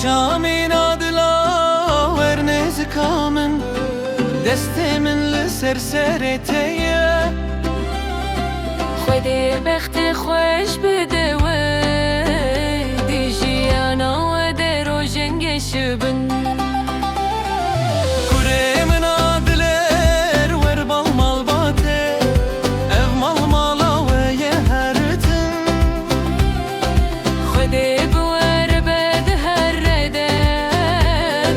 كامين عدلا ورنز كامن دستي من لسرسرتيه خودی بخت خوش بده و دیجی انا و در و جنگش بن كوري من عدلر وربال مال باته اف مال مالا ويهرتن خودی بور بد هر رده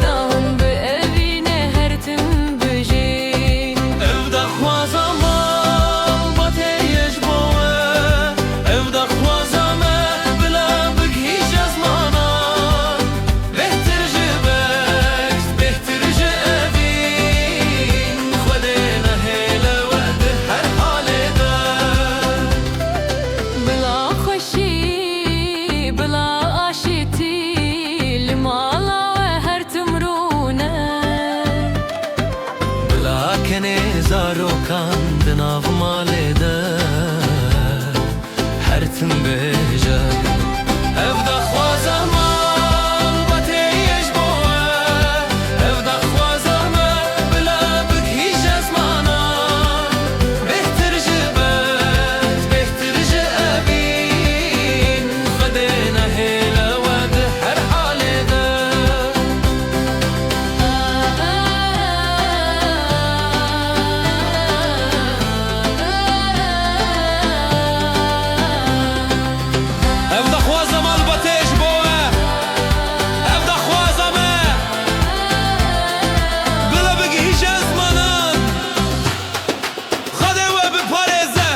دام به اوینه هرتم بجین اف دخوازا مال باته يجبوه اف دخوازا ما بلا بقهيش ازمانا بهتر جبكت بهتر جابين خدينا هيلا وقت هر حالي ده بلا خوشی بلا آشتی لمالا و هرتم رونه لكن زارو كان دناف مالي ده هرتم بجاك افدا خوازا مال باتي يجبوه افدا خوازا ما بلا بقهيش ازمانا بهتر جبت بهتر جابين خدينا هيلا واد هر حالي ده افدا خوازا مال باتي يجبوه افدا خوازا ما بلا بقهيش ازمانا خدوا بباريزه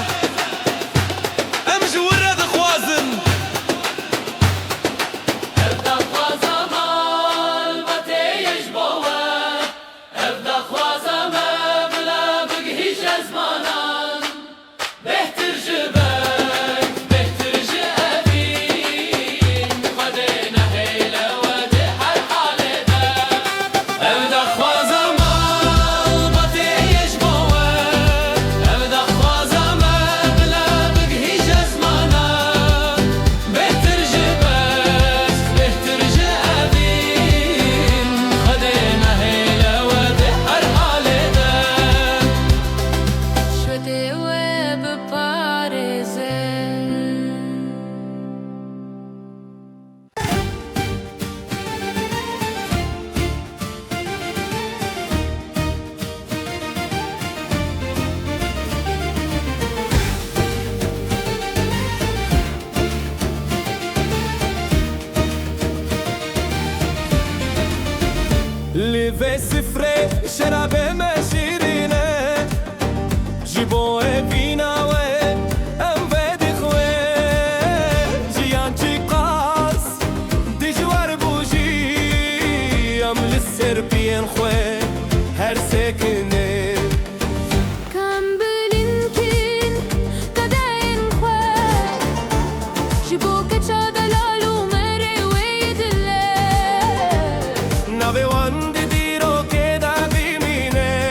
امشي ورد خوازن افدا خوازا مال باتي يجبوه افدا خوازا ما بلا بقهيش ازمانا بهتر جبك بهتر جابين خدينا هيلا وادي هر حالي ده افدا خوازا مال باتي يجبوه افدا خوازا ما بلا بقهيش ازمانا بهتر جبك بهتر جابين خدينا هيلا وادي هر حالي ده شده و بپارزه ليفي سفري شرابي ما شيرينه جيبو فينا وين ام فادي خوي جيان جي قاس دي جوار بوجي ام للسربين خوي هر ساكنه کم بلینکین قداین خواه جبو کچا دلالو مره ویدله نبي وان دي ديرو كده بيمينه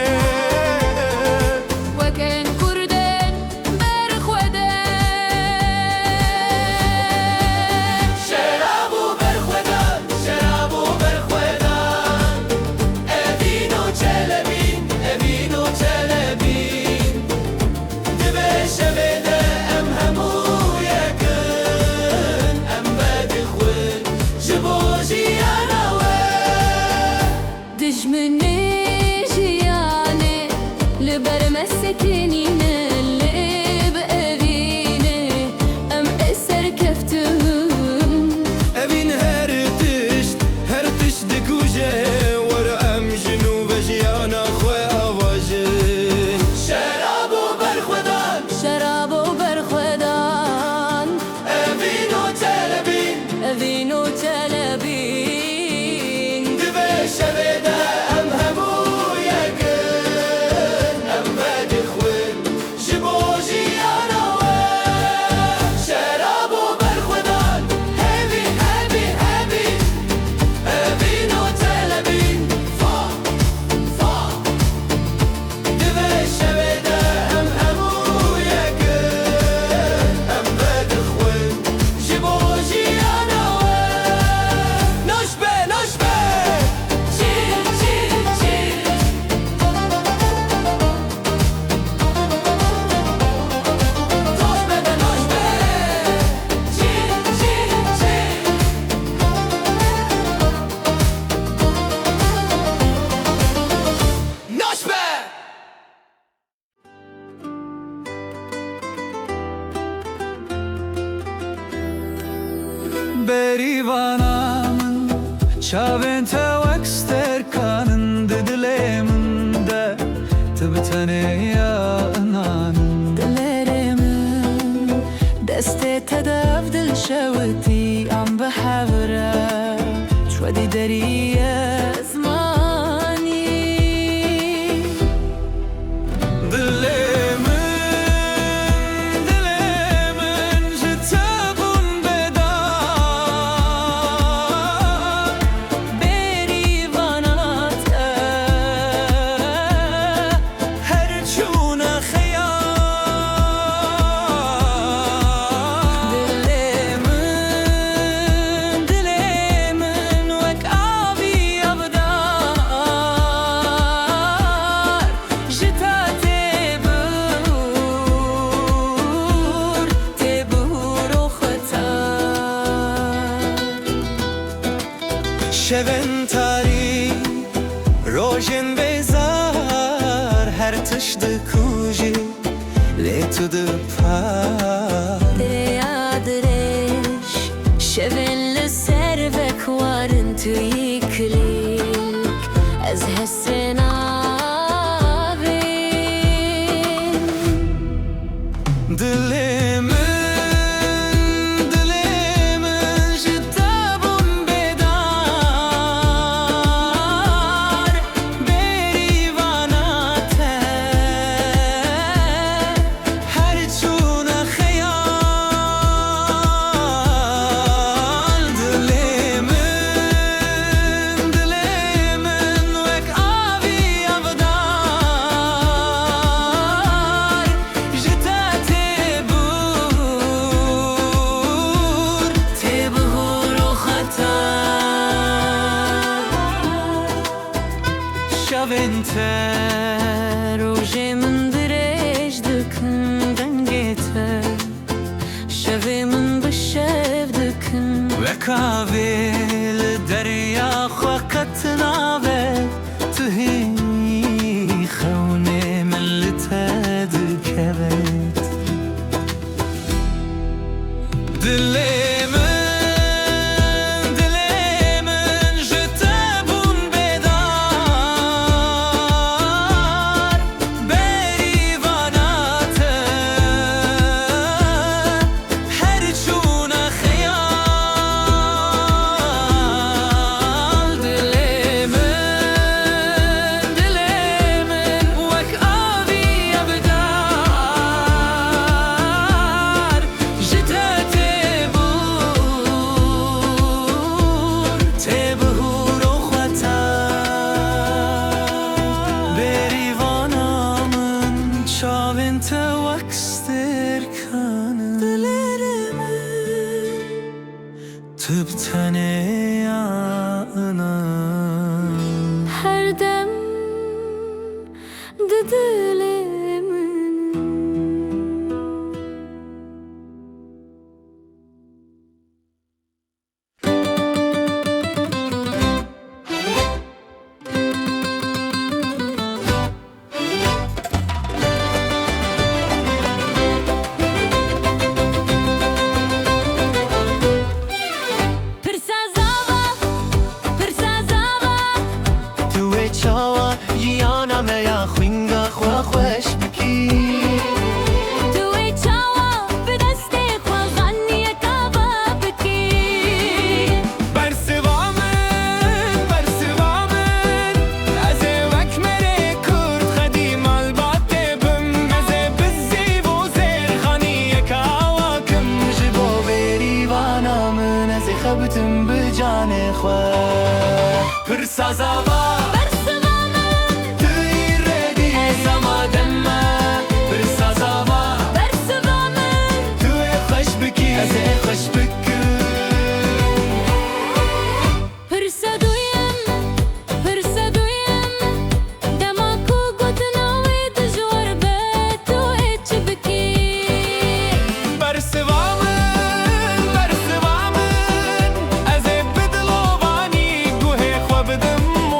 بریوانم چاوین تو اکستر کانن دلم ده تبتنی یا انان دلرم دست تداف دل شوتي عم بحاورها شو دي دريا زماني دلمن جتابون بدار بريوانات هر چون خیال دلمن وك آبي أبدار جتا تبور وختار شبن تاری روشن بیزار هر تشت کوجی لیتو دپار دريش شبن لسرفك وارنتو يكليك از هالسنة دلمن جتابون بدار بریوانات هر چون خیال دلمن وک آبی ابدار جتا تبور وختار شبنتر روجي من دريج دكن دنجيتر شوي من بشاف دكن وکاویل دریا خوکت ناوه توهی خونه من لتد کبت دلمن جتابون بدار بریوانات هر چون خیال دلمن وک آبی ابدار جتا تبور وختار بریوانامن چاوین تو اکستر کانن دلرمن تبتنی یا انان هر دم دلمن توی چاوا جیانا میا خوینگا خوا خوش بکی توي تشاوا بدستي خواغني كابا بكي برسوامن از وک مره کرد خدیم البات بم مزه بزی و زرخانی یکاواکم جبو بریوانامن از خبتم بجان خواه پرسازاوا برسوامن توی ردی زمادمه پرسازاوا برسوامن توی خوش بکی از خوش بکی برسدويم دماكو قطناوي دجور بيتو اتش بكي برسوامن از بدلوانی گوه خواه بدم و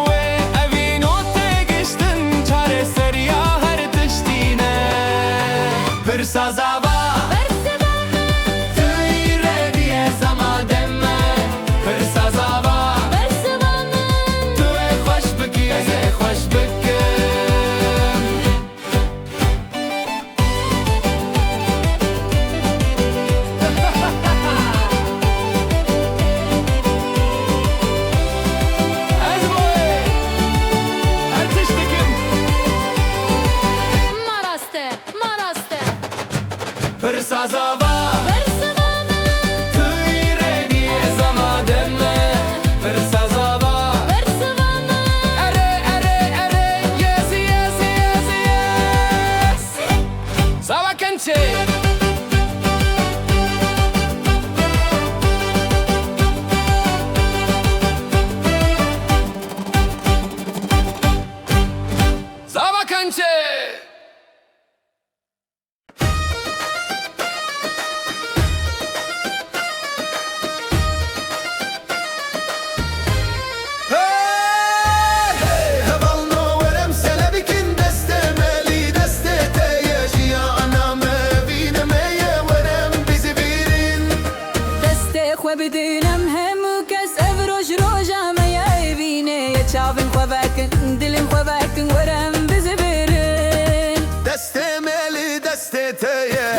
دسته خو بدونم همو کس افروش روژا میا بینه یه چاون خو بکن دلم خو بکن ورم بزبرن دسته ملی دسته تیه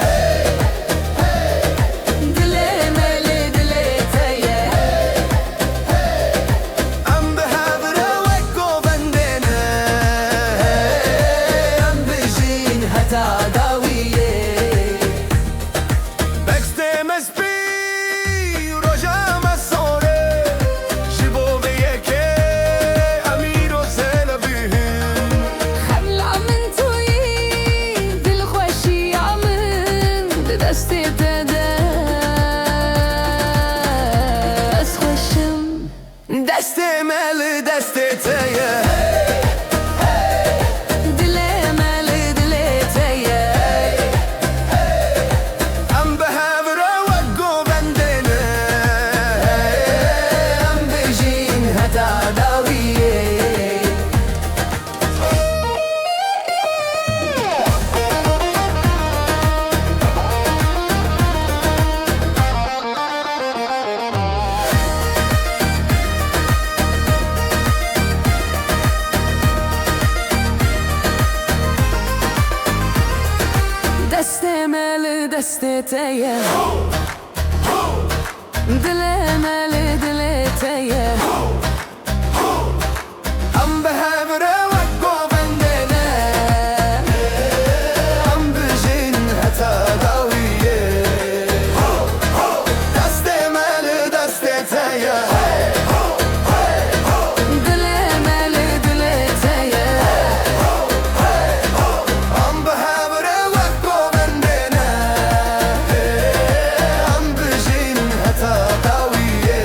دسته مل دسته تیه دله مل دله تیه ام به هفره و گوبندنه ام بجین هتا داویه دسته مل دسته تیه دله مل دله تیه ام به هفره و گوبندنه ام بجین هتا داویه دسته مل دسته تیه دله مل دله تیه ام به هفره و گوبندنه ام بجین هتا داویه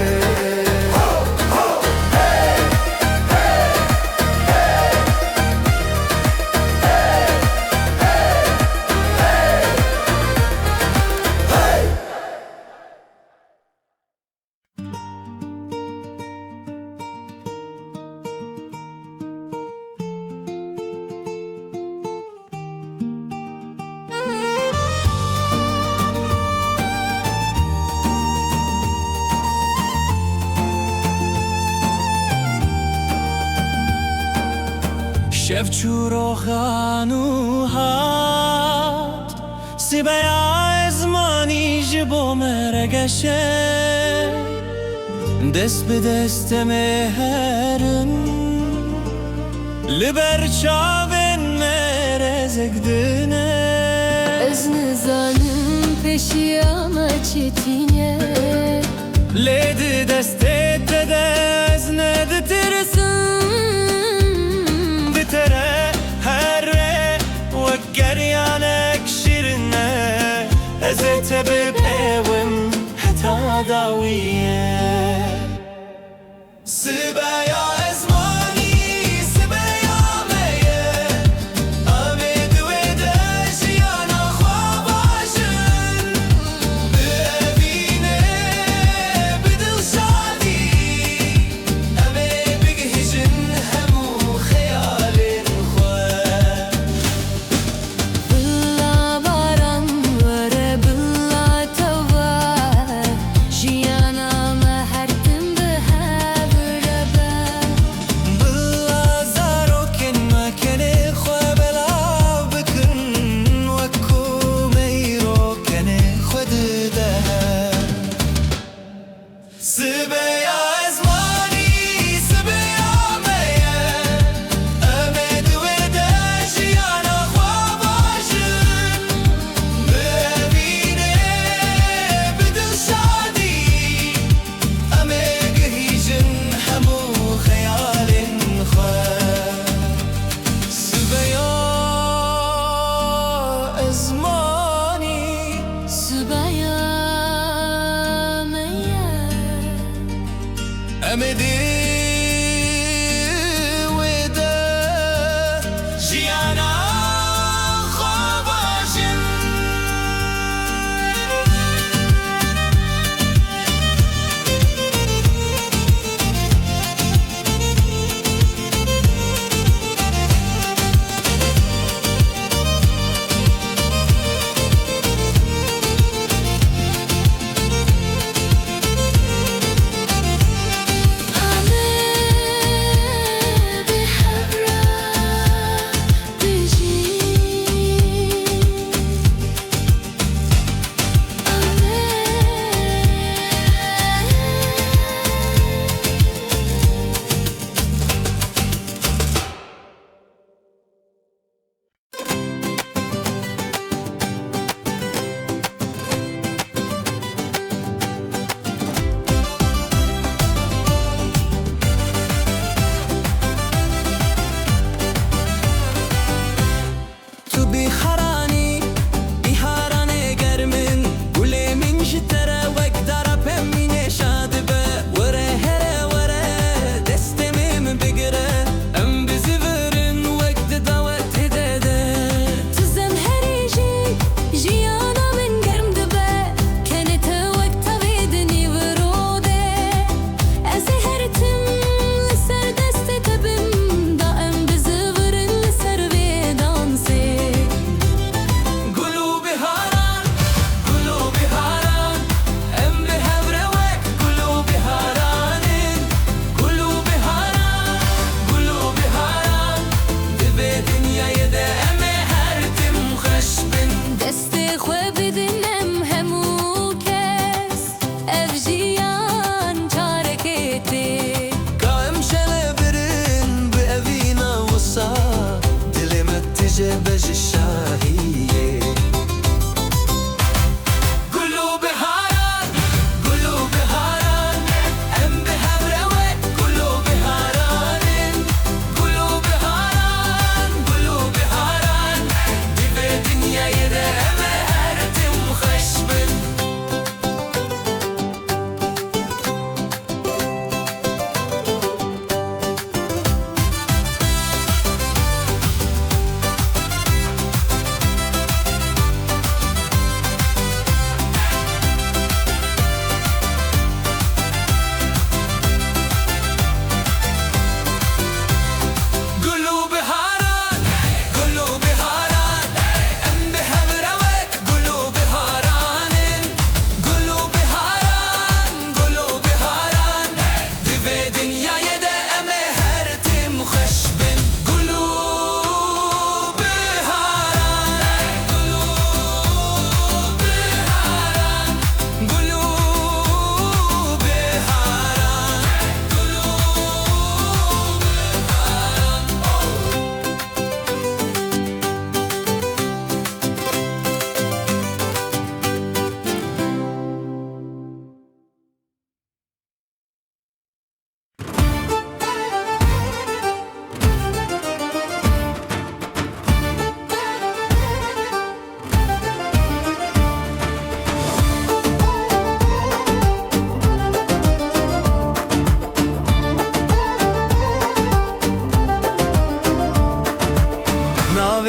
شف چورو خانو هات سبايا ازماني جبو مرقشه دست بدست مهرن لبر چاون مرزق دنه از نزانم پیشی ama çetine لید دسته تده از ند ترسم بتره هره وقریانک شیرنه از تبب اوم حتا داویه سبایا ازمانی سبایا میه امید و دشیانا خواباشن ببینه بدل شادی امه بگهجن همو خیال خواه Bılla baran vere bılla tava Jiyanama her gün behevre be بلا زاروكن مكاني خواب العاب بكن وكو ميروكن خود دها سبايا ازماني سبايا ميا امد وداشي انا خواباشن ببيني بدل شادي امك هيجن همو خيال خواه سبايا ازماني Sübaya meye امدي ودا جيانا خواباشن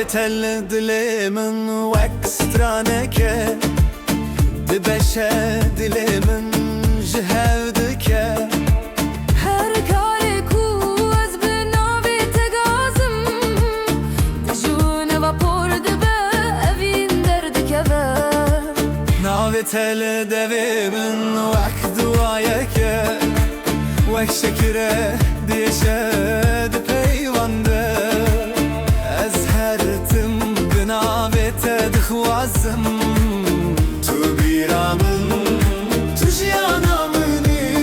تل دل من وكسترانك دبشه دل من جهودك هر کاری کو از به ناوی تگازم دجون و پرد به اوین درد که ناوی تل دوی من وک دوایک وک شکره دیشه دی پیوانده از هر تم بناوی تدخوازم تو بیرامن تو جیانامنی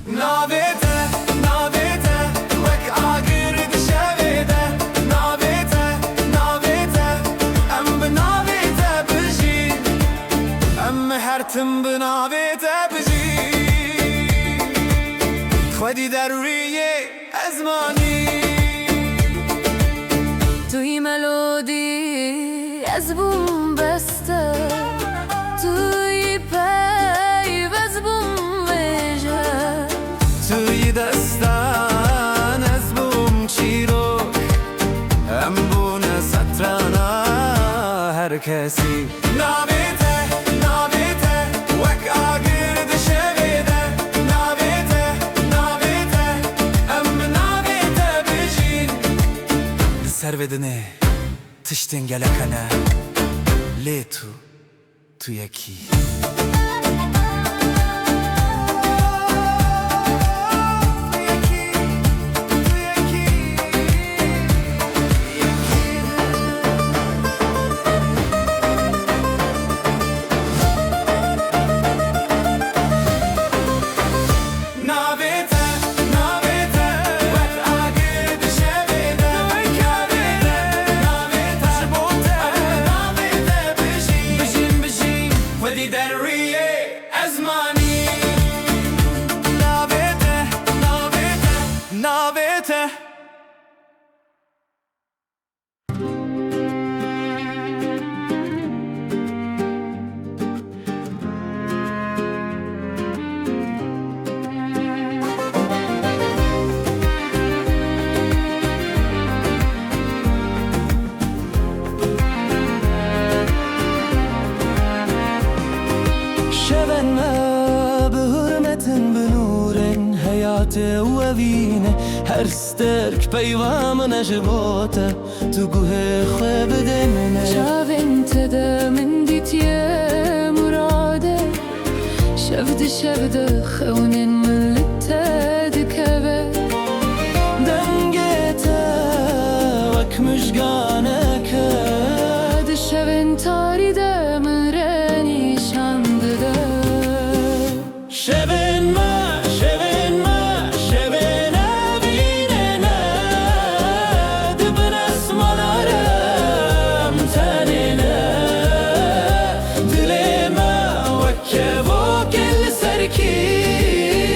ناوی ته وک آگر دشویده ناوی ته ام بناوی ته بجی ام هر تم بناوی ته بجی خودی در روی ازمانی توی ملودی از بوم بسته توی پیوز بوم ویژه توی دستان از بوم چیرو ام بونه سترانا هر کسی ناوی ته وک آگر دشویده ناوی ته ام ناوی ته بجین سر بدنه تشتین گلکنه لی تو یکی ناویته شبنه به حرمتن بنورن حیات و وینه هر سترک پیوام نجباته تو گوه خواب دمنه جاوین تده من دیتیه مراده شفده خونین من لتد کبه دنگته وک مشگانه که دشوین تاری ده من رنی شانده شبن ما کی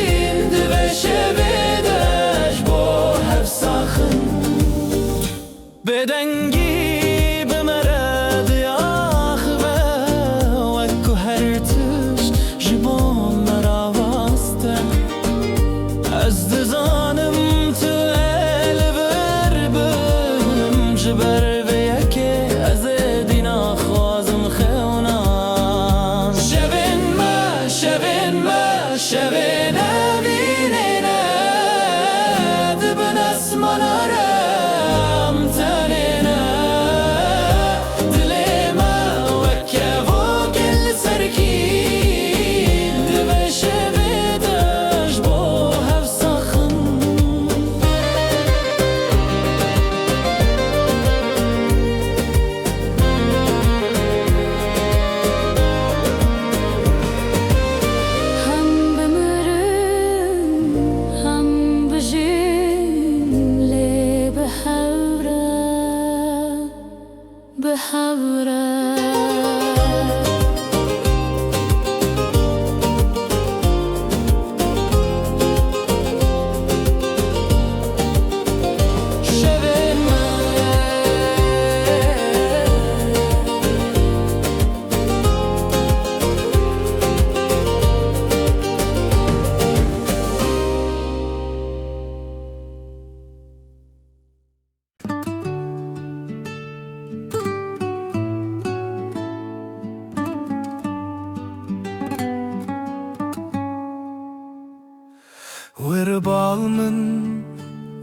وربال من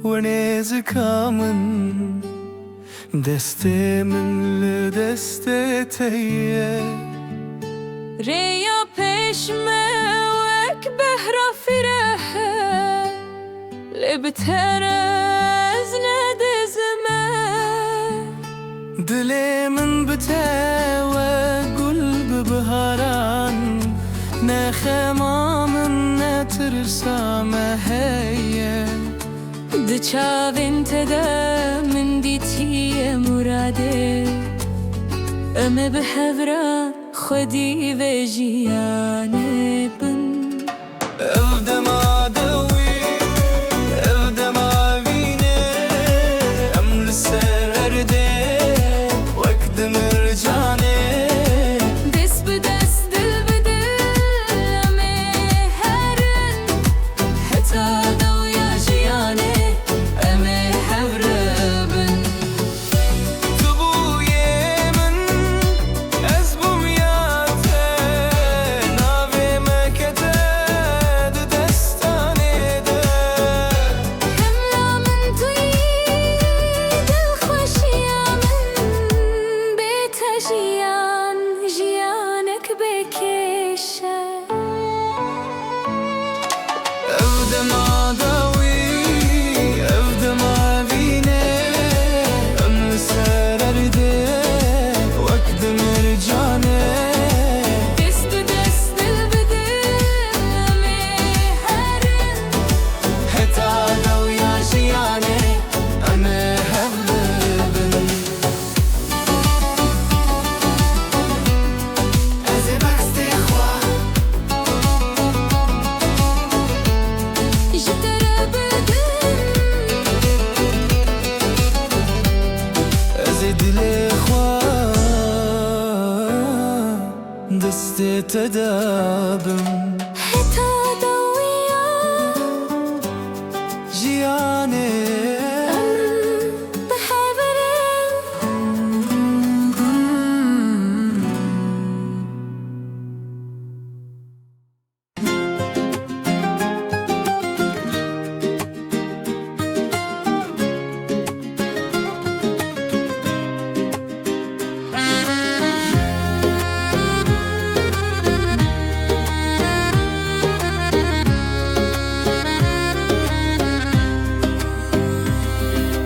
ونزكا من دستي من لدستي تيه ريا بشمه وك بهرا فرحه لبترز ندزمه دلي من بتاوى قلب بهاران نخما من نترسامه هيه دچاوین تدا من دیتی مراده ام به هورا خودی و جیانه بن افدما دوي افدما بيني ام لسرده وقت مرجاني دست به دست دل به دل امه هرن حتی دویا جیانه امه هورا بن تبوي من ازبم ياته ناوي مكتد دستاني ده حملا من توی دل خوشیا من بیت جیان جیانک بکشه افدما دوي افدما بيني ام لسرده وقت مرجاني دست به دست دل به دل امه هرن حتى لو يا جياني أنا هبلبن أزبك استخوة جتره بدن أزد الإخوة دستي تدابم حتی دویا جياني به هورن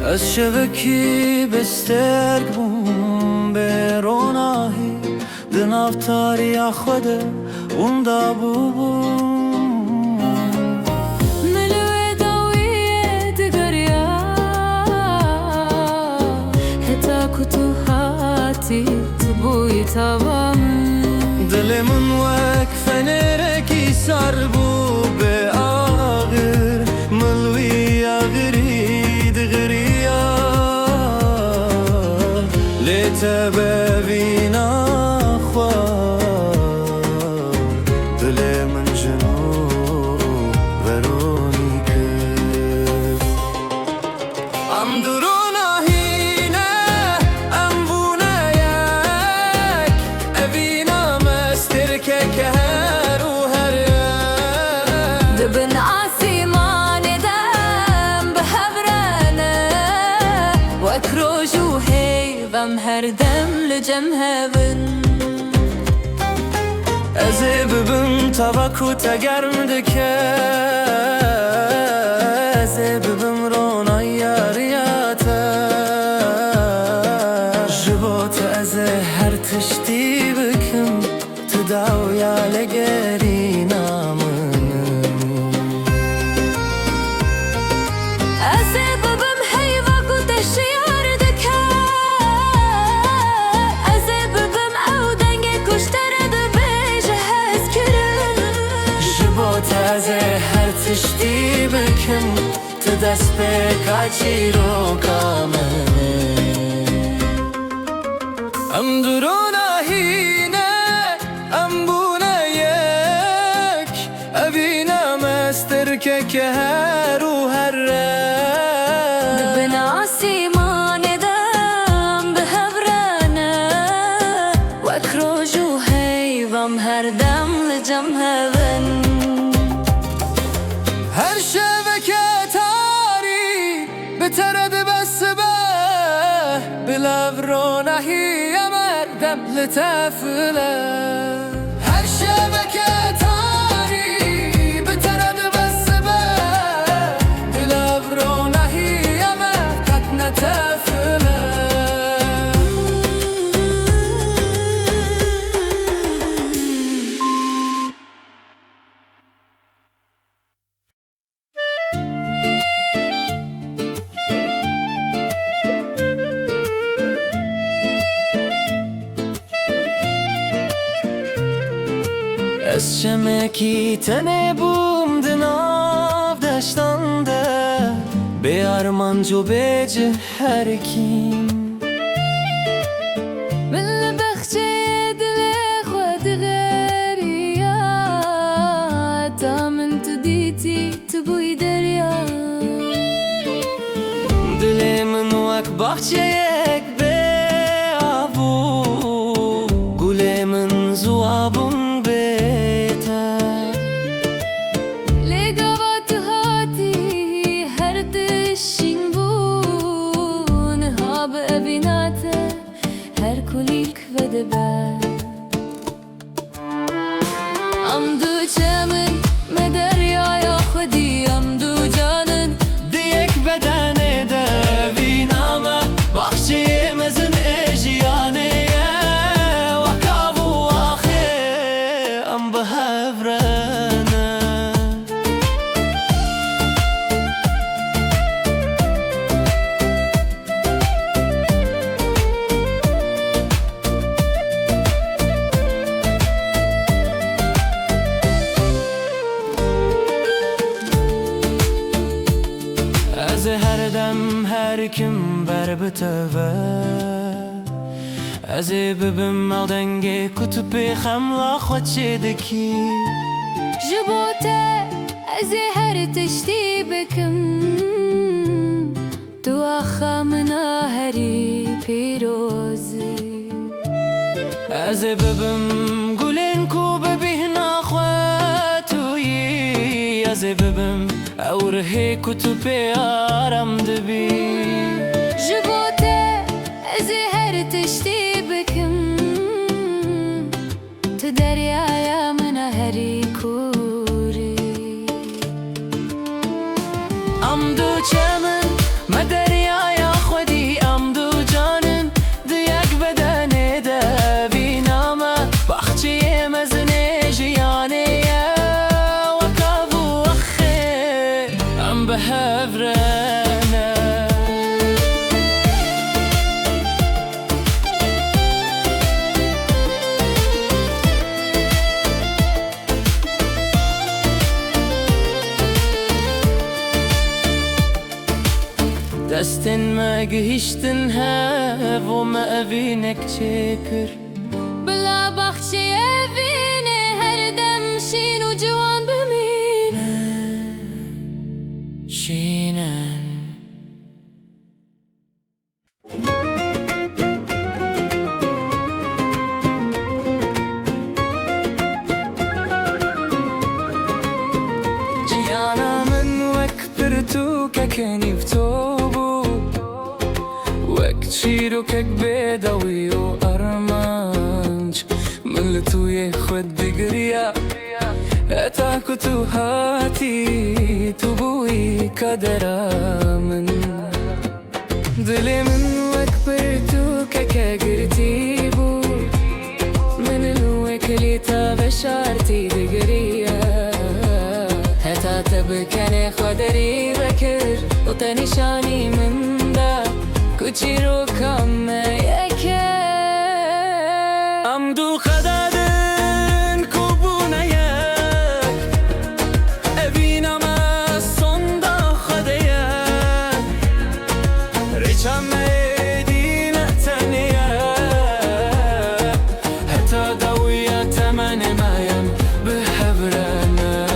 از شبکی بسترگ بوم بروناهی دنافتاری خود اون دا بوم ملوه دویه دگریا حتی کتوهاتی تبوی تابم دل من وقف نرکی سر بو به آغر ملوی آغری دغریا لیت ببینا خواه دل من جنو ورونی کرد ام درونه هینه ام بونه یک اوینا مستر که هر و هر دبن آسیمان دم به هورانه وک روجو هیوم هر دم لجم هون از ببم تبکو تگرم دکه از ببم رونا یاریاته جبات از هر تشتی بکم تداو یا لگری نامنم از ببم هیوا گوتش یاردکه از ببم او دنگ کشتر دو بیجه هز کرن جبات از هر تشتی بکم تدست به کاچی رو کامنه ام درونه هینه ام بونه یک ابینه مستر که هر و هر دبن آسیمان دم به هورانه وک روجو هیوم هر دم لجم هون هر شب بترد بس به بلافرونا هي مردم لتفله هر شبكه تاری بترد بس به بلافرونا هي مردم نتفله از شمکی تنه بوم دناف دشتانده به ارمانجو به جهر کیم من بخشي دلي خود غيريا تا من تديتي تبوي دريا دل من وک باخچه یک به آبو گل من زوابون بهتر لقوات هاتي هر تشين بون هاب ابيناته هر كليك ودبر امدو چمن مدريا يا خدي امدو جانن دیک بدن دوینامه باخچه مزن اجیانه وکابو آخه ام به هفرانه از هر دم هر کم بر بتوه از ببم آدنگ کتب خملا خود شدکی جبوته از هر تشتي بكم تو آخا منا هری پیروزی از ببم گلن کو ببینا خواتوی از ببم اوره کتب آرام دبی جبوته از هر تشتي بكم تدريا منا هری کوری امدو چمن مدریا خودی امدو جانن دیک بدن دوینامه باخچه مزن جیانه وکابو اخه ام به هفرانه دستن ما گهشتن هف و ما اوینک چکر بلا بخشي فيني هر دم شين وجوان بمين شینن جیانا من وک پرتو ککنی فتوبو وک چیرو کک بدوی و ارمانج من لتوی خود بگریا اتا کتو هاتی تو بوی کدرامن دل من وک پرتو ککگرتی بو من الوکلی تا بشارتی بگریا هتا تبكني خدري بكر وطنشاني من دا كوچيرو كم يكر امدو خدادن كوبونا يك ابينا ما صندا خديك ريشا مدينة تانية هتا دوية تمن مايم بحبرنا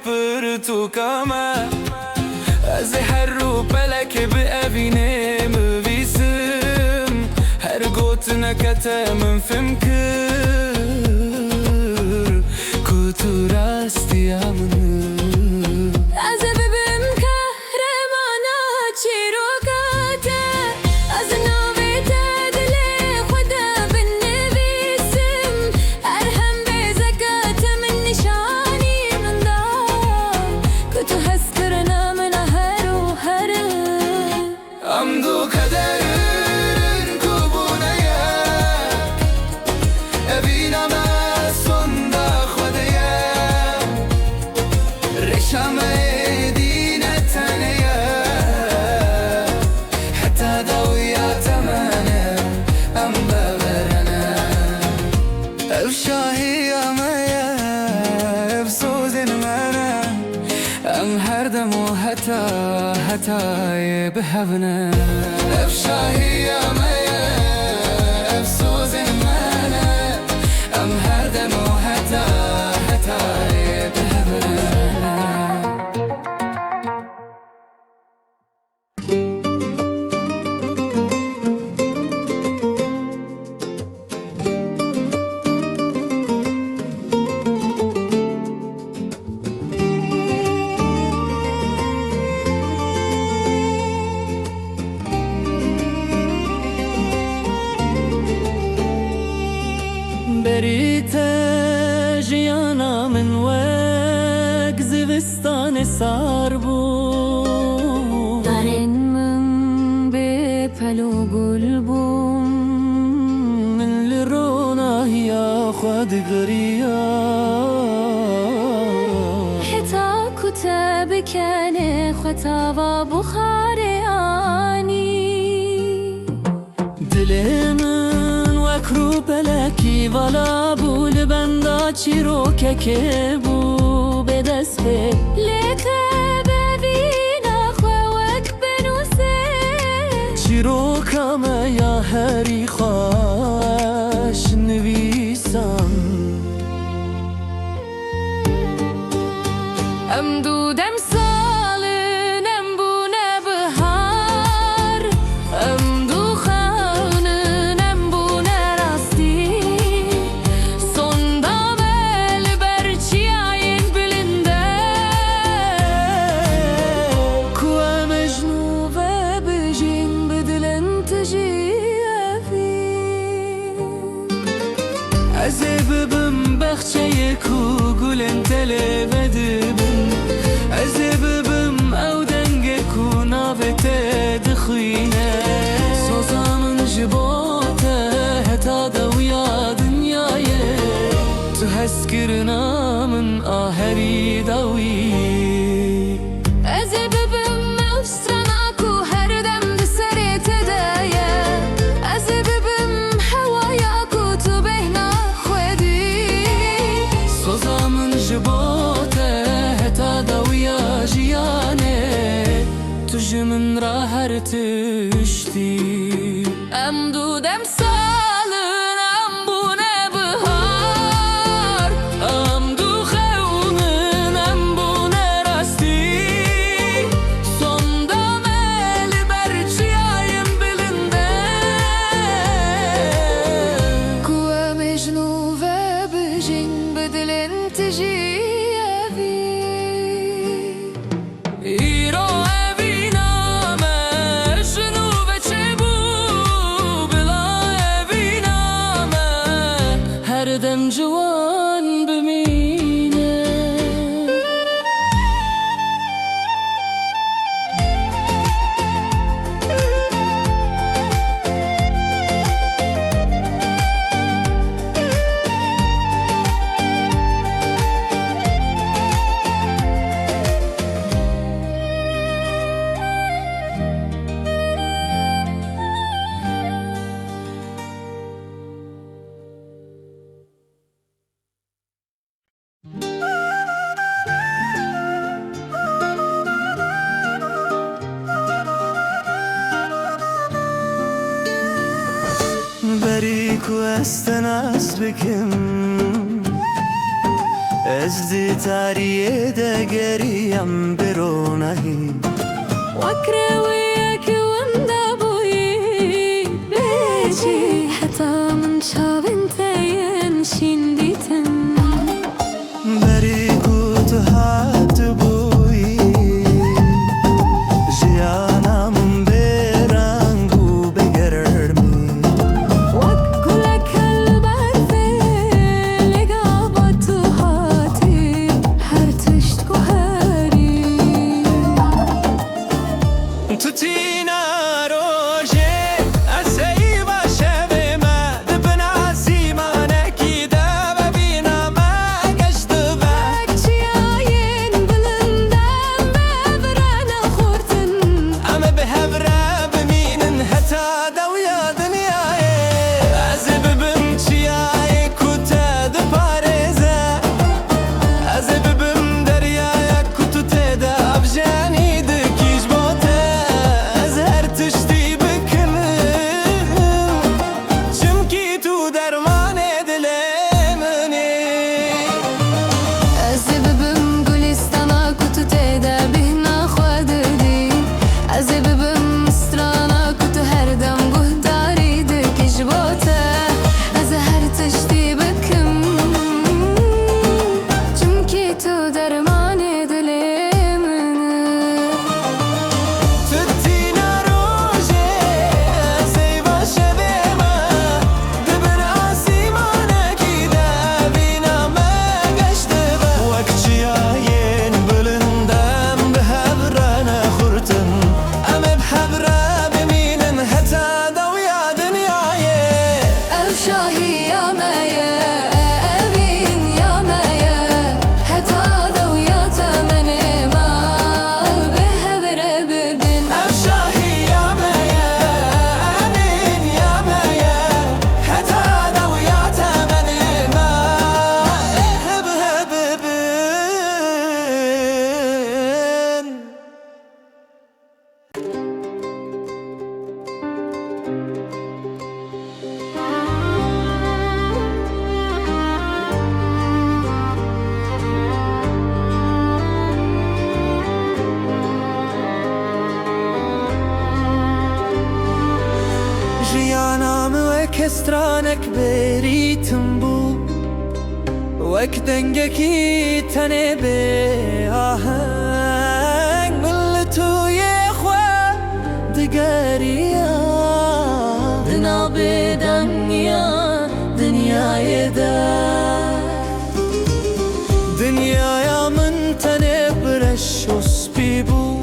برتقامه از هر رو پلک به اوینه مویسم هر گوت نکته من فهم کر کتو راستی امنه از ببم kahramana چیروکاته از نویت دل خدا بنویسم ارهم به زکات من نشانی من دار کتو هست کرنا من هر و هر امدو kaderin kubuna ya evina ma sonda khudaya reshame dine tanaya hatta dawiya tamana am babarana ev shahiya maya ev sozin mana am her demo hata بهبنا افشاهي يا ميا افسوس المانا ام هردم وهتا بهبنا بريت جيانا من وق زفستان صار بو دارن من بپلو قلبوم من لرونا يا خد غريا حتى كتاب كان خطابا بخاري آني دلمن وكرو بلكي ولا بول بندا چیروکه که بو به دست به لکه ببینا خوک بنوسه چیروکم یا هری خواش نویسم ام دودم سالن ام بونه بهار ام دو خانن ام بونه راستی sondam el berçiyen bilinde کوه مجنو و بجین بدلن تجیفی از ببم بخچه کو گلن تله بدبم از ببم او دنگ کو نابته دخوینه سوزامن جبوته هتا دویا دنیایه تو هسکرنا من آهری دوی از ببم مسترناکو هر دم دسرت دایه از ببم هوایاکو تو بهنا خودی سوزامن جبوته هتا دویا جیانه تو جمن را هر تشتی ام دودم سالن ام بونه بهار ام دو خونن ام بونه راستی sondam el berçiyen bilinde kuve mecnu ve bejin bedelen teciyevi ایرو اوینا مجنو بچه بو بلا اوینا هر دم جوان بمینه بريك واستناس بكم از دی تاریه دگریم برونهی وكرويك وندبوي بيجي حتى من شابنتين شنديتن بری گوت هات بوی جیانم برنگو بگرمی وكلك البرفي لقابت هاتي هرتشت كهاري تو تینا روژه از ای باشه به ما دبنا سیمانه کی ده ببینم گشت به وكشياين بلندم ببرانا خورتن اما به هبره بمینن حتی دویا دنیای از ببم چیای کتا ده پارزه از ببم دریای کتو تده افجانی ده کیش باته از هر تشتی بکنم چمکی تو درمان دلمنی أزببم قولستانا كنت تيدا بهنا خواددي أزببم سترانا كنت هردم قهداري دك جبوتا أزهر تشتي بكم جمكي تو درماني دليمن تتینا روژه از ای باشه به ما دبر آسیمانه کی ده بینم گشت به وکچیاین بلندم به هبره نخورتن اما به هبره بمینن حتی دویا دنیای أو شاهي يا مايا أبين يا مايا حتى ضويا تمني ما بهبر ببن افشاهی یا مایا امین یا مایا حتی دویات من ما هب هب بن ژیانم وەک ئەسترانێک بێریتم بوو وەک دەنگێکی تەنێ بێ ئاهەنگ من لە توویێ خوا دگەریە دنا بدنیا دنیایدا دنیایا من تەنێ برەش وسپی بوو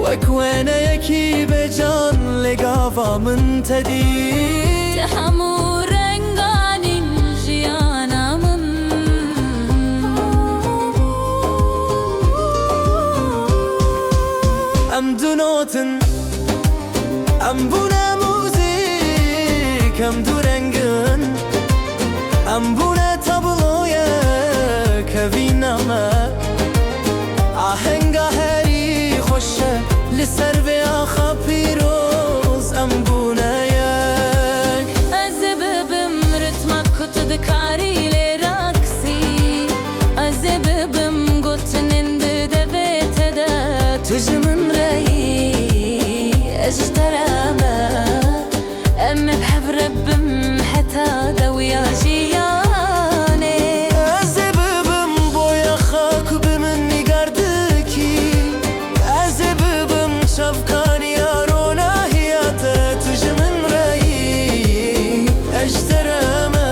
وەک وێنەیەکی بێجان لێگاوا من تەدی تحمو رنگانین ژیانم ئەم دوو نۆتن ئەم بوونە موزیک ئەم دوو ڕەنگن ئەم بوونە تەبڵۆیە کەڤینەمە ئاهەنگە هەری خۆشە لەسەر بێ ئاخە پیرۆز ئەم بوونە یەک أزببم رتمك كنت دكاري لراكسي أزببم قلت نند دبيت دا تجي من رأيي أجترامة أما بحب ربم حتى دويا جياني ئەزێببم بۆ یەخاک بمنی گەردکی ئەزێببم شەفکانی ئارۆنا هیاتە توژە من ڕایی ئەژدەرەمە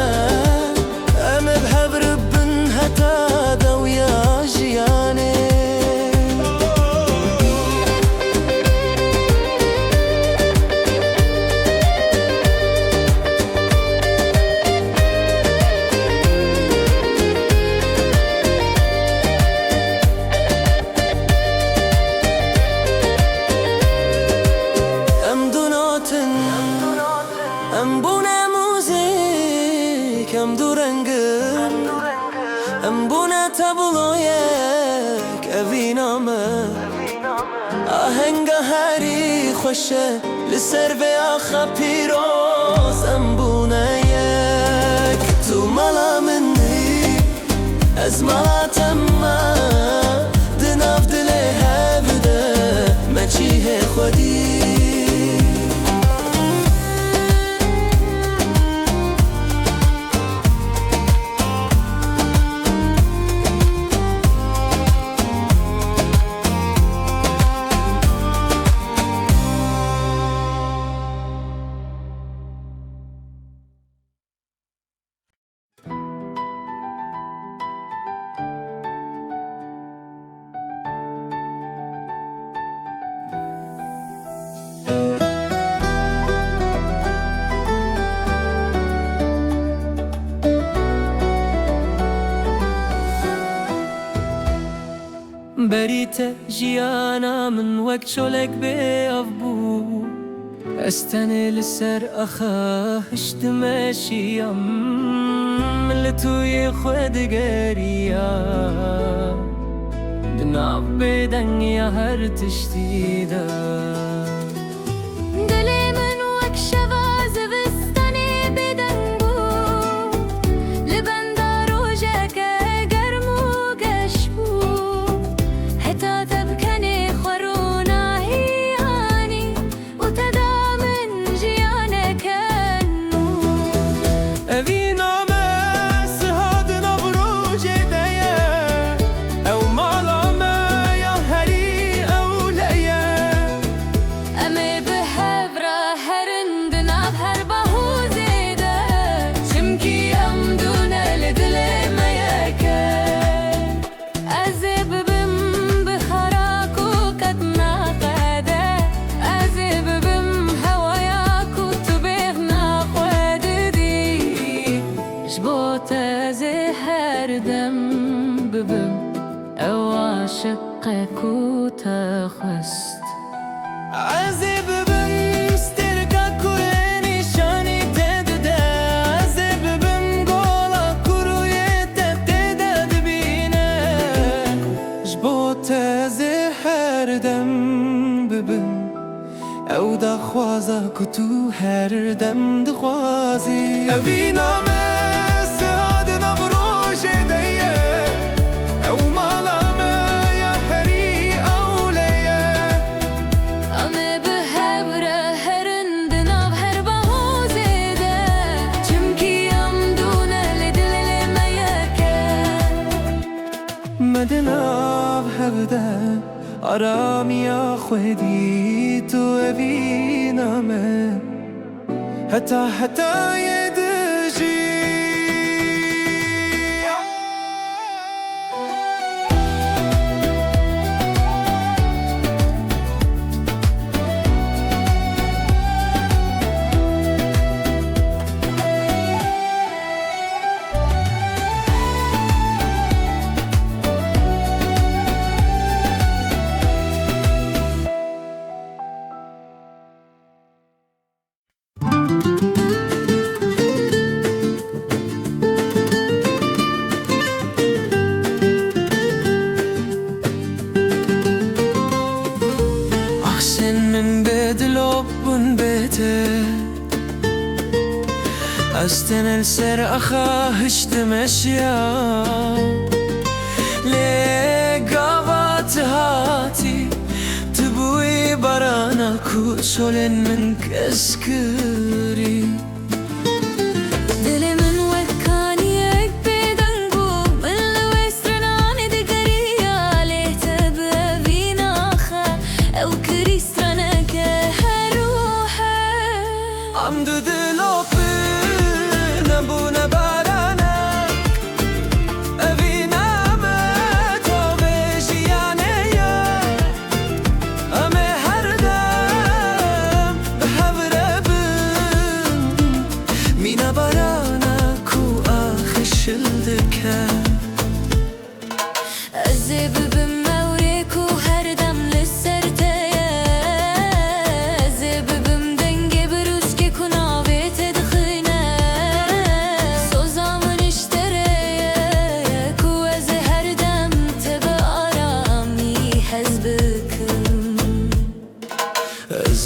ئەمە بهەبربن هەتا دەویا ژیانێ ئەم دوو نۆتن ئەم بوونە موزیک ئەم دوو ڕەنگن ئەم بوونە تەبڵۆیەک ئەڤینەمە ئاهەنگە هەری خۆشە لەسەر بێ ئاخە پیرۆز ئەم بوونە یەک تو مەڵا منی از ماتم ما دناف دله هبده مچیه خودی بريت جيانا من وقت شولك بيافبو استني للسر أخاه اشتماشي ملتو يخود قريا دناب بدن يا هر تشتيدا عاشقك وتخست عذب بمسترقك ونشاني تددا عذب بمقولك كرويتك تدد بينك جبوت زهر دم ببم او دخوازك وتو هر دم دخوازي أبينا مدناف هبدا آرام يا خودي تو أبينا ما حتى يدجي استنى لسر أخاه اشتمشيا لقابات هاتي تبوي برانا كوشولن من كسكري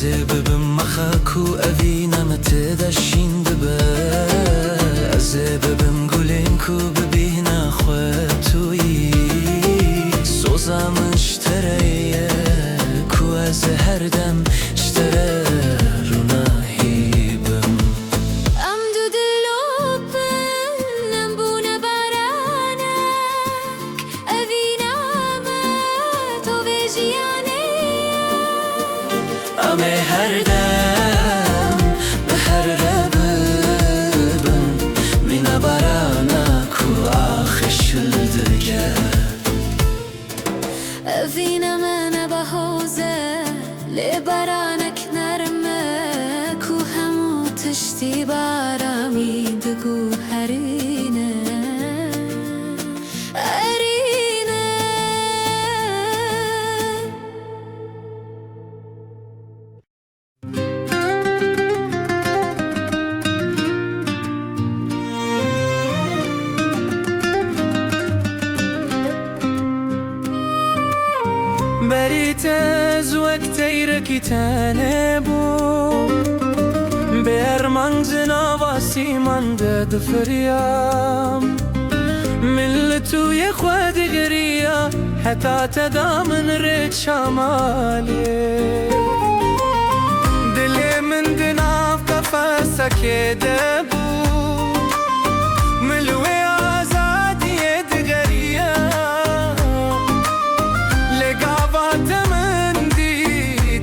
زببم مخاكو أبينا متدشين دبا زببم قولينكو ببينا خوات هر دم اشتره روناهیبم ام دو دلوبن نبونه برانک اوینامه تو ویجیانه امه هر دم به هر رببم مینا برانک و آخشلدگه اوینامه نبهوزه لبرانک نرمک و همو تشتی بارامی دگو هرینه ارینه بريت أزوك تيركي تانبو بيرمان زنافاسي من دد فريام ملتو يخواد غريا حتى تدامن ريت شمالي دلي من دناف قفصك يدبو ملوي آزاد يد غريا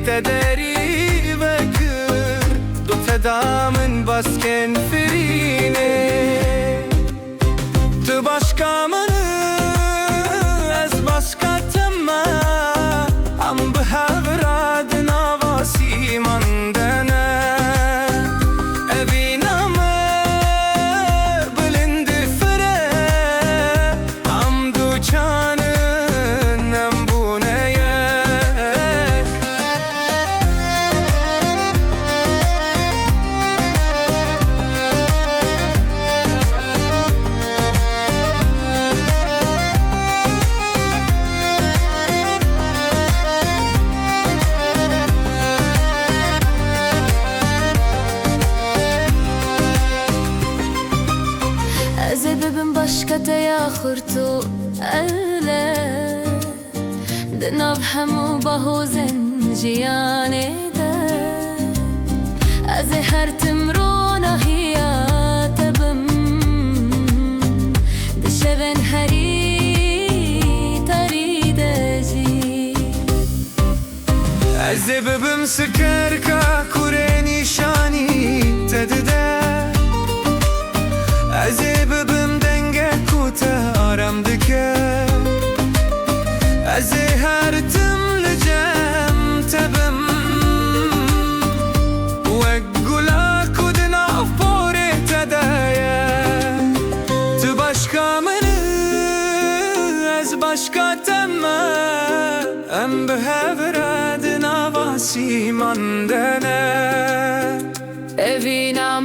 تدري بكر دو تدامن باسكن فريني تباشكا من از باشكا تما عم بهبراد نواسي مندنا ابينا ما بلند فره عم دو چان نمبونه يا خرطو ألا دناب همو باهو زنجياني دا أزهر تمرونا هي تبم دشبن هري تريدجي أزببم سكركا كوريني شاني تددا أزببم آرام دکه از هر تم لجم تبم و گلا کدنا فوری تدایا تو باشکا من از باشکا تما ام به هفراد نواسی ماندنه اوینا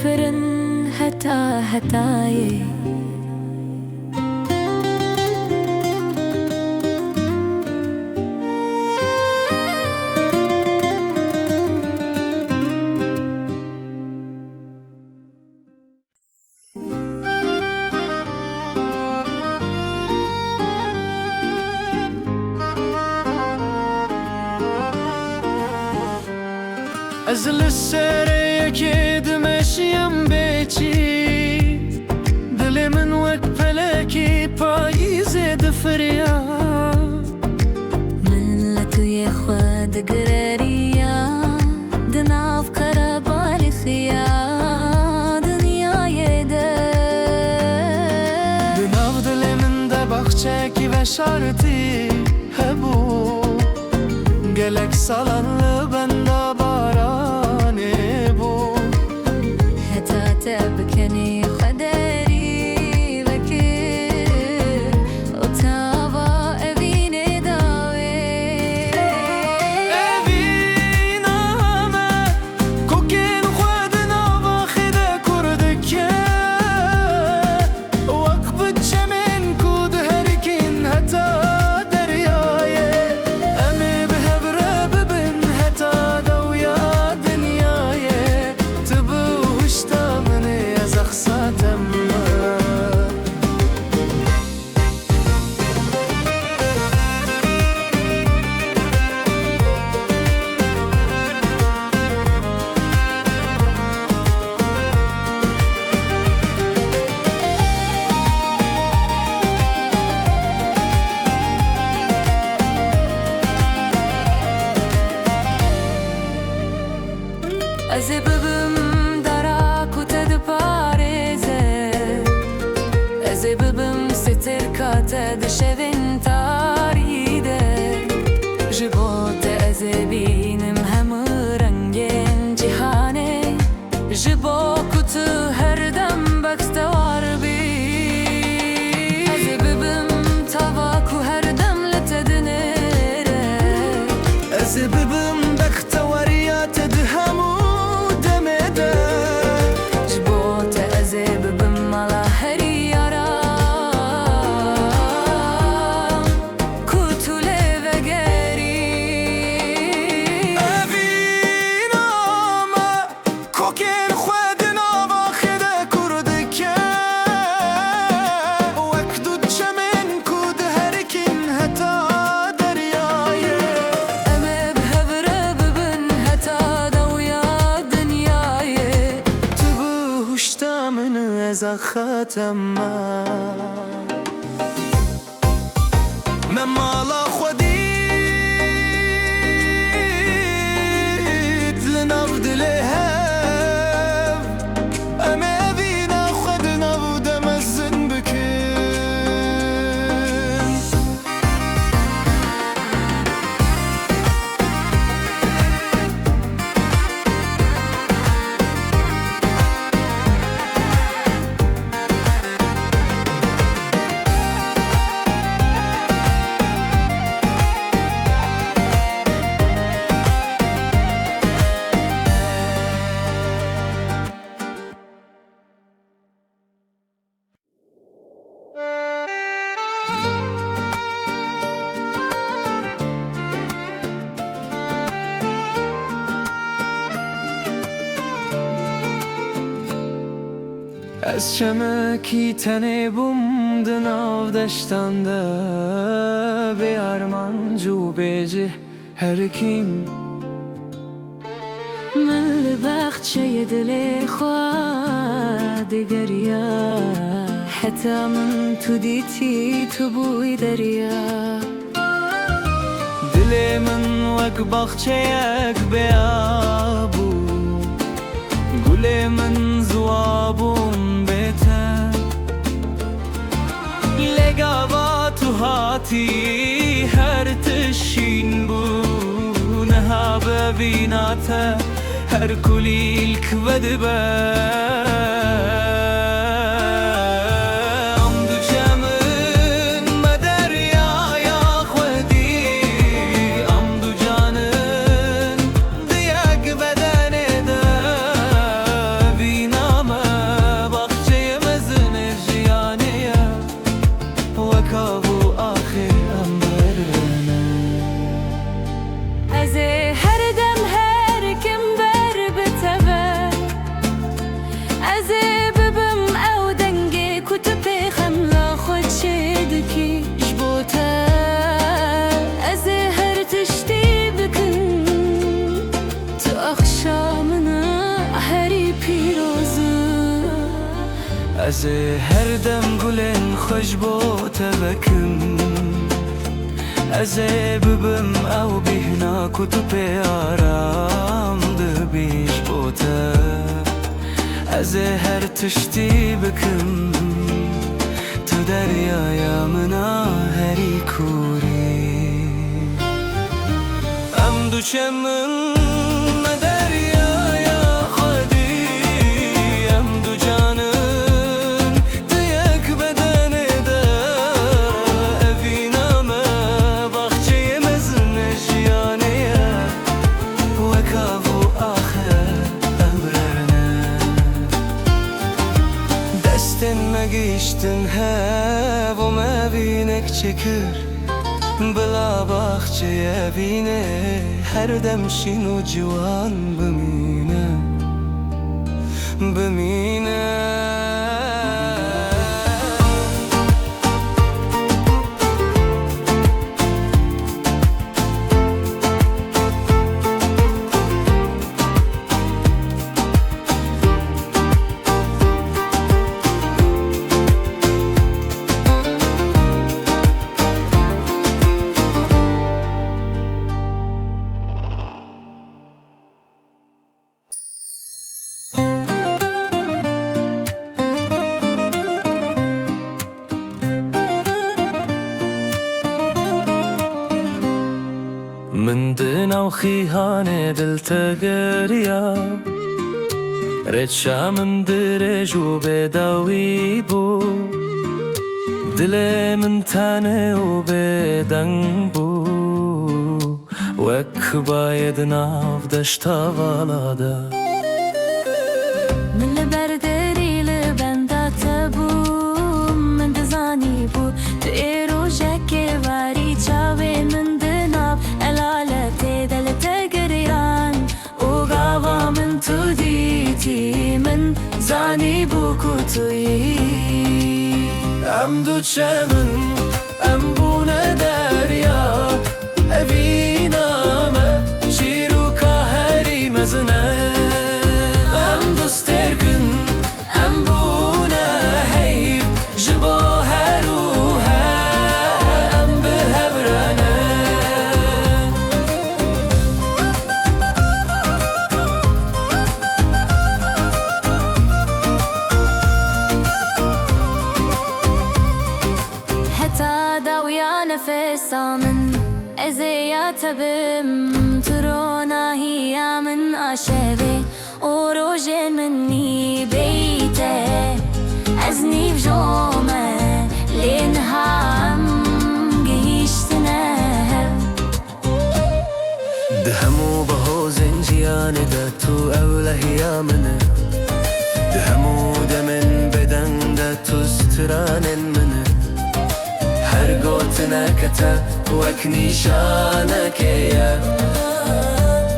فرن هتا هتاي أزل السرية كده ماشيم بيتي دلي من وقت فلكي بايزة دفريا من لتو يخواد قراريا دناف كربالي خيا دنيا يدا دناف دلي من ده بخشاكي وشارتي هبو قلق صلال بندا باراني بو حتى تبكني خدري بكر وتابا أبيني داوي أبينا ما كوكين خودنا باخده كردك وقبت شمن كود هركين حتى درياي أمي از ببم دراک و تد پارزه از ببم ستر کات دشوین تاریده جبوت از بینم هم رنگین جهانه جبو کت هر دم بکستوار بی از ببم تواک و هر دم لتدنره از ببم بختواریات دهمو دمده جبوت از ببم مالا هری یارا کتو لوگری اوینامه کوکن خودن آواخده کردکه وقت چمن کود هرکن حتی دریایه امه بهبره ببن حتا دویا دنیایه تو بهشتا من از خاتم من مالا خودید لناف دلهب امه بینا خود نبودم از زن بکن از چمکی تنه بومد ناو دشتنده به ارمان جو بیجه هر کیم من لبخچه دل خواه دگریا حتی من تو دیتی تو بوی دریا دل من وک باغچه یک بیابو گل من زوابون بیته لگاوا تو هاتی هر تشین بو نها ببیناته هر کلیل کود از هر دم هر کم بر بتوه از ببم او دنگه کتو پیخم لا خود شدکی جبوته از هر تشتی بکن تو اخشامنا هری پیروزو از هر دم گلن خوش بوته بکن از ببم او بهنا کتو پیارم ده بیش بوته از هر تشتی بکن تو دریای منا هری کوری ام دو چمن دریای خودی ام دو جانن تو یک بدن ده اوینامه باغچه مزن جیانه وکاو آخر امرنه دستن مگیشتن هف و مبینک چکر بلا باغچه بینه هر دم شینو جوان بمینه و خیهان دل تگریا ریچا من درج و بداوی بو دل من تنه و بدنگ بو وک باید ناف دشتا والادا من لبردری لبندا تبو من دزانی بو تو ایرو جک واری چاوی من دناف الالت دل تگریان و غاوا من تو دیتی من زانی بو کتوی ام دو چمن ام بونه دریا evîname şîru kaherî mezine em dosterkin em bûne heyv ji bo her û her em bihevrene heta dawiya nefesa min ازيات بم ترونا هي من عشبي وروج مني بيته ازني بجومه لينها عم جيش سنه دهمو بهو زنجيان دتو اوله هي منه دهمو دمن بدن دتو سترانن منه هر گوتنه کته وک نیشانه کیه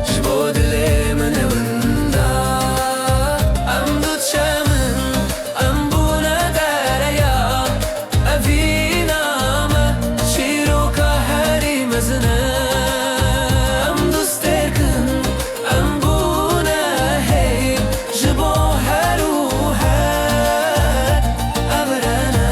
جبو دلی من وندا ام دو چمن ام بونه دریا افینامه شیرو که هری مزنه ام دوسترکن ام بونه هی جبو هر و هر ابرنه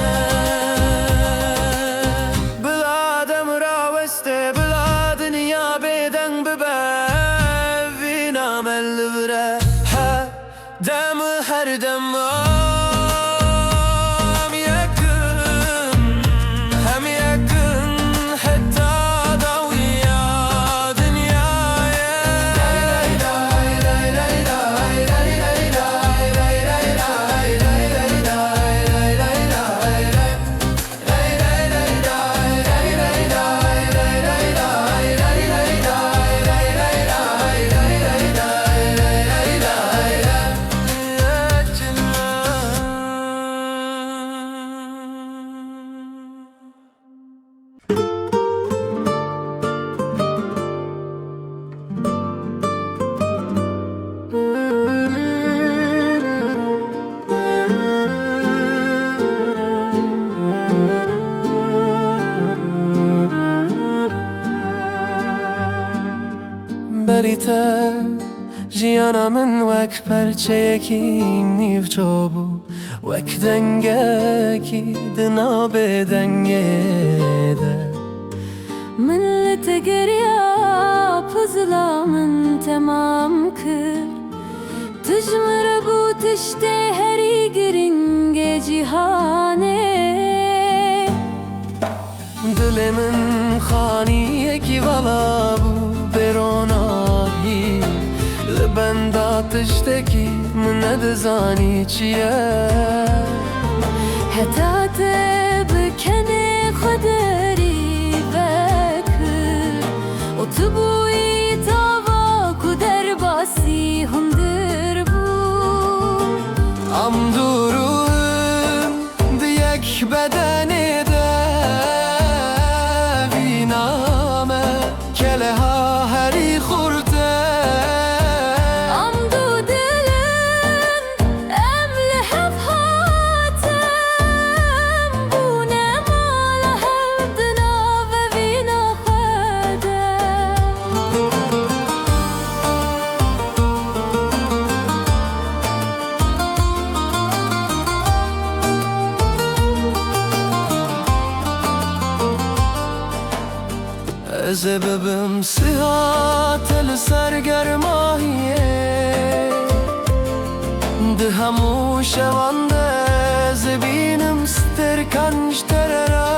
دم هر دم هم yakın hatta dawiya dünyaya بریته جیانا من وک پرچیکی نیفچو بو وک دنگکی دنا بدنگه ده من لتقريا بزلا من تمام كر تجمر بو تشتي هري قرنگ جهانه دل من خانیه کی والا بو بروناهی لبندا تشتکی من ندزانی چیه حتى تبكني خدري بكر وتبوي تاباك ودرباسي هندر بو ام durun diyek bedeni de viname keleha heri khurte عمدو دلن ام لحب هاتم بونه مال هبدنا وفينا زببم سیات لسرگرماهیه ده همو شوانده زبینم سترکنش تررا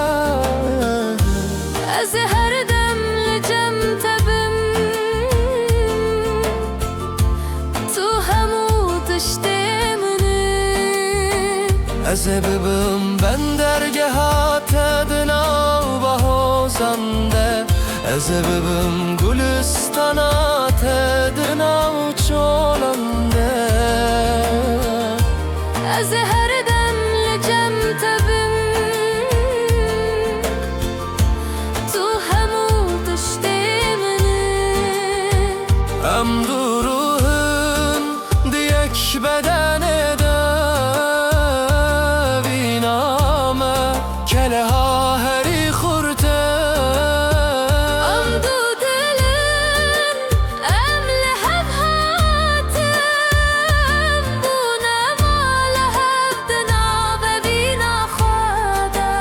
از هر دم لجم تبم tiştê min Ez ê bibim ben dergeha te di nav behozan de Ez ê bibim gulistana te di nav çolan de Ez ê her dem li cem te bim Tu hemû tiştê min Em du ruhin di yek bedenê de vîname keleha herî xurte Em du dilin em li hev hatin Bûne mala hev di navê vîna xwe de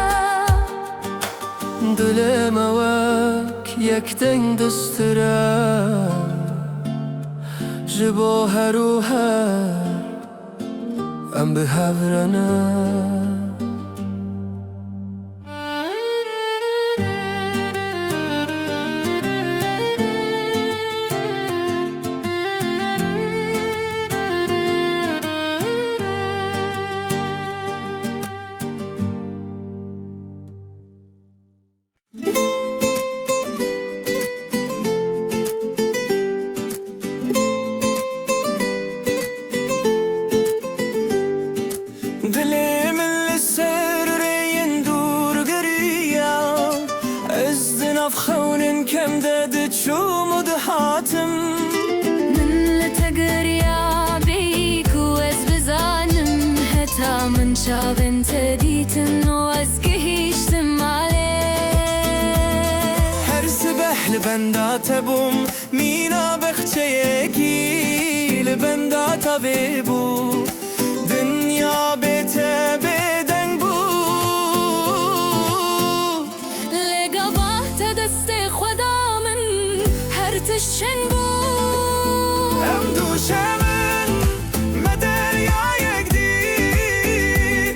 Dilê me wek yek deng distire Ji bo her û her em bihevrene Dilê min li ser rêyên dûr giriya Ez di nav xewnên kem de diçûm û dihatim Min li te giriya bêyî ku ez bizanim Heta min çavên te dîtin û ez gihîştim malê Her sibeh li benda te bûm mîna bexçeyekî li benda te vêbû Dinya bê te bêdeng bû Lê gavah te destê xweda min her tişt çên bû Em dûşemin me deryayek dî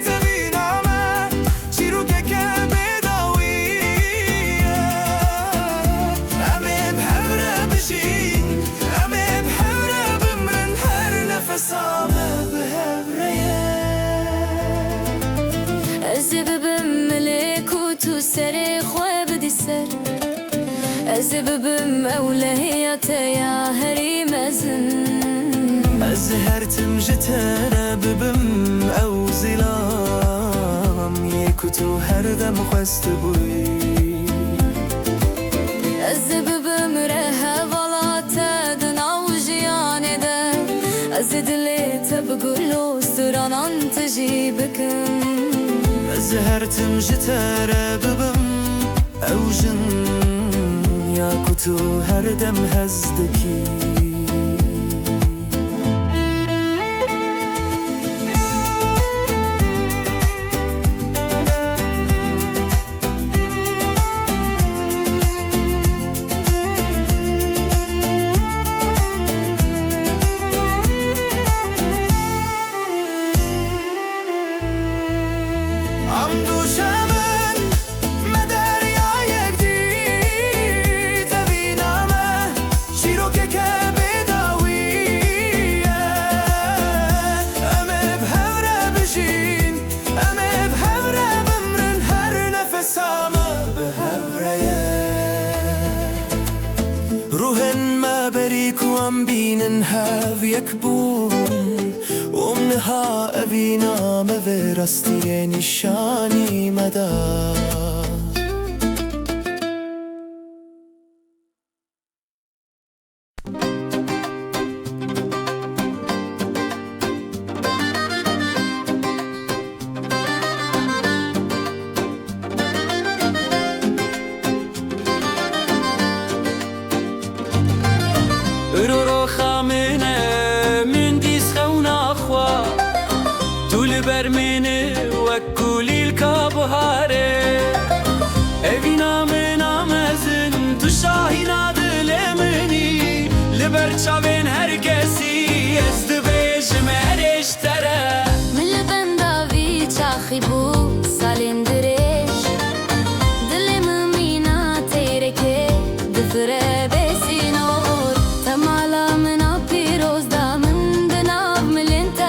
Tevîna me çîrokeke bêdawî ye Em ê bi hev re bijîn Em ê bi hev re bimrin her nefesa me bi hev re ye Ez ê bibim milê ku tu serê xwe bidî ser Ez ê bibim ewlehiya te ya herî mezin Ez her tim ji te re bibim ew zilam Yê ku tu her dem xwestibûyî Ez ê bibim rehevala te di nav jiyanê de Ez ê dilê te bi gul û stranan te jî bikim Ez her tim ji te re bibim ew jin Ya ku tu her dem hez dikî Am dûşemin me deryayek dî Tevîna me çîrokeke bêdawî ye Em ê bi hev re bijîn Em ê bi hev re bimrin her nefesa me bi hev re ye Ruhên me berî ku em bînin hev yek bûn û niha evîna me vê rastiyê nîşanî me da رو خامنه من دیس خونا خوا طول برمنه وکولیل کابهاره evina min amezin tu şahina dilemini liber çavên herkesî ez dibêjim her eştere Min li benda vî çaxî bû salên dirêj Dilê min mîna têreke difire besînor Te mala min a pîroz da min di nav milên te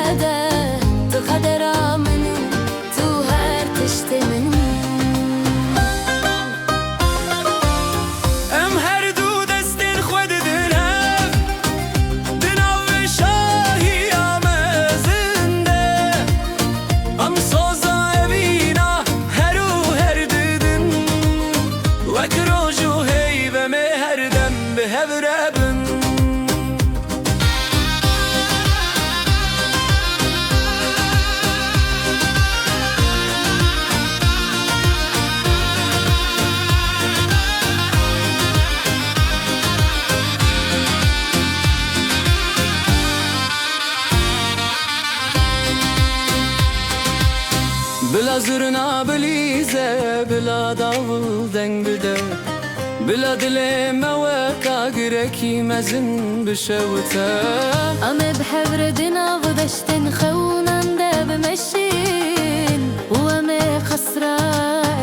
بلا زرنا بلیزه بلا داول دنگ بده بلا دل موکا گرکی مزن بشوته ام بحبر دنا ودشتن خونن ده بمشين وام خسرا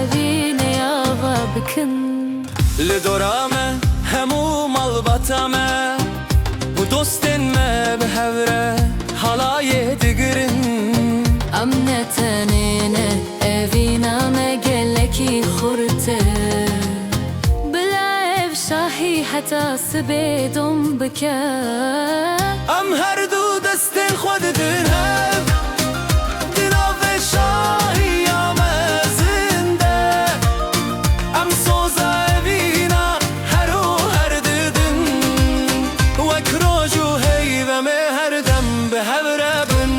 أبين يا غابكن لدورامه همو مالباتامه bu dostin me behevre halaye digirin ام نتنينه أبينا ما قلكي خرته بلا شاهي حتى سبيدم بكا ام her du destin xwed din hev dinave şahi ya mezinde em soza evina her o her didin wek roj û heyve me her dem behevre bin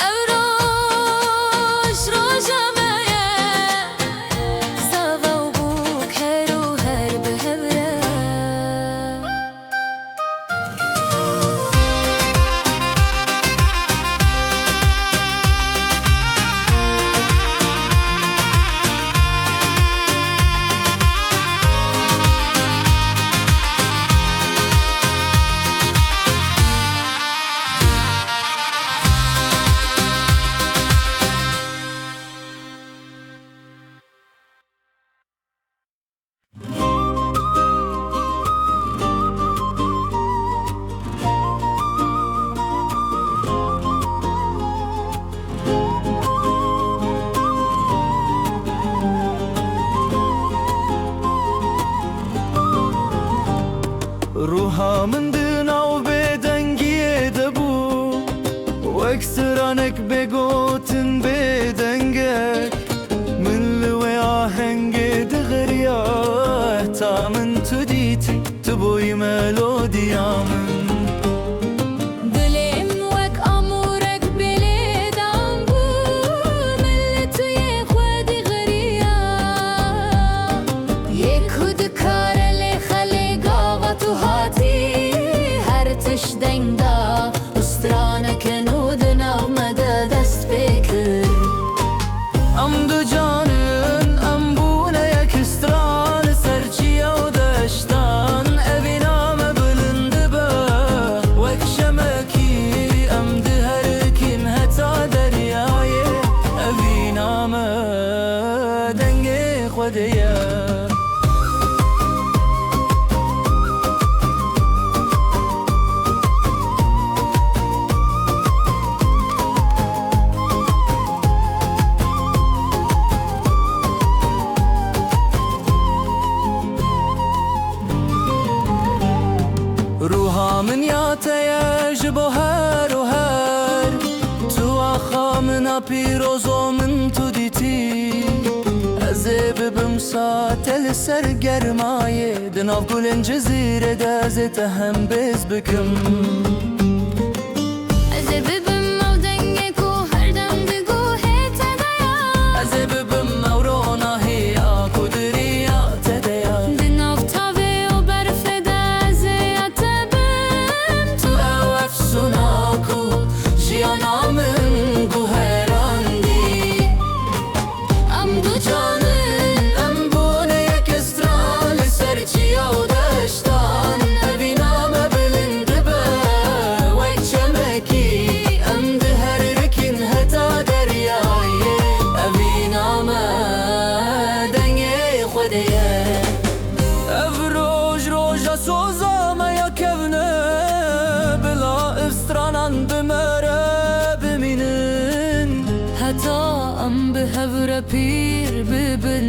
أوروش روجا مايا زاوا وبوك هرو هر بهبرة روحا من دناو بدنگیه دبو واکسرانک بگوتن بدنگک من لوی آهنگ دغریا تا من تو دیتی تو بوی ملودیامن دلم وك أمورك بليد عم ملت يخوادي غريا يكود كار اللي خلي قاوة هاتي هرتش دنگدا استرانك نودنا ومدى دست بكر ام du canın em bune yek istran serçiya u deştan evina me bilindi be wek şemekî em di her kim heta deryayê evîna me dengê xwedê ye روحا من یاتیه جبو هر و هر تو آخا من پیروزو من تو دیتی از ببم ساتل سرگرمایه دناو گلن جزیره دازت هم بز بکم أزببم ودنگك وهر دم دقو هيت ديا ببم مورونا هيا کدریا تدیا دناف تاوي وبرف دازيات بم تو او افسوناکو جیانا من گوهراندی ام دو canın em bune yek istran serçiya u deştan evîna me bilindi be wek şemekî em di her rekin heta deryayê evîna me dengê xwedê ye ev roj roja soza me ya kevne bila ifstranan bimere bimînin هتا ام بهور پیر ببن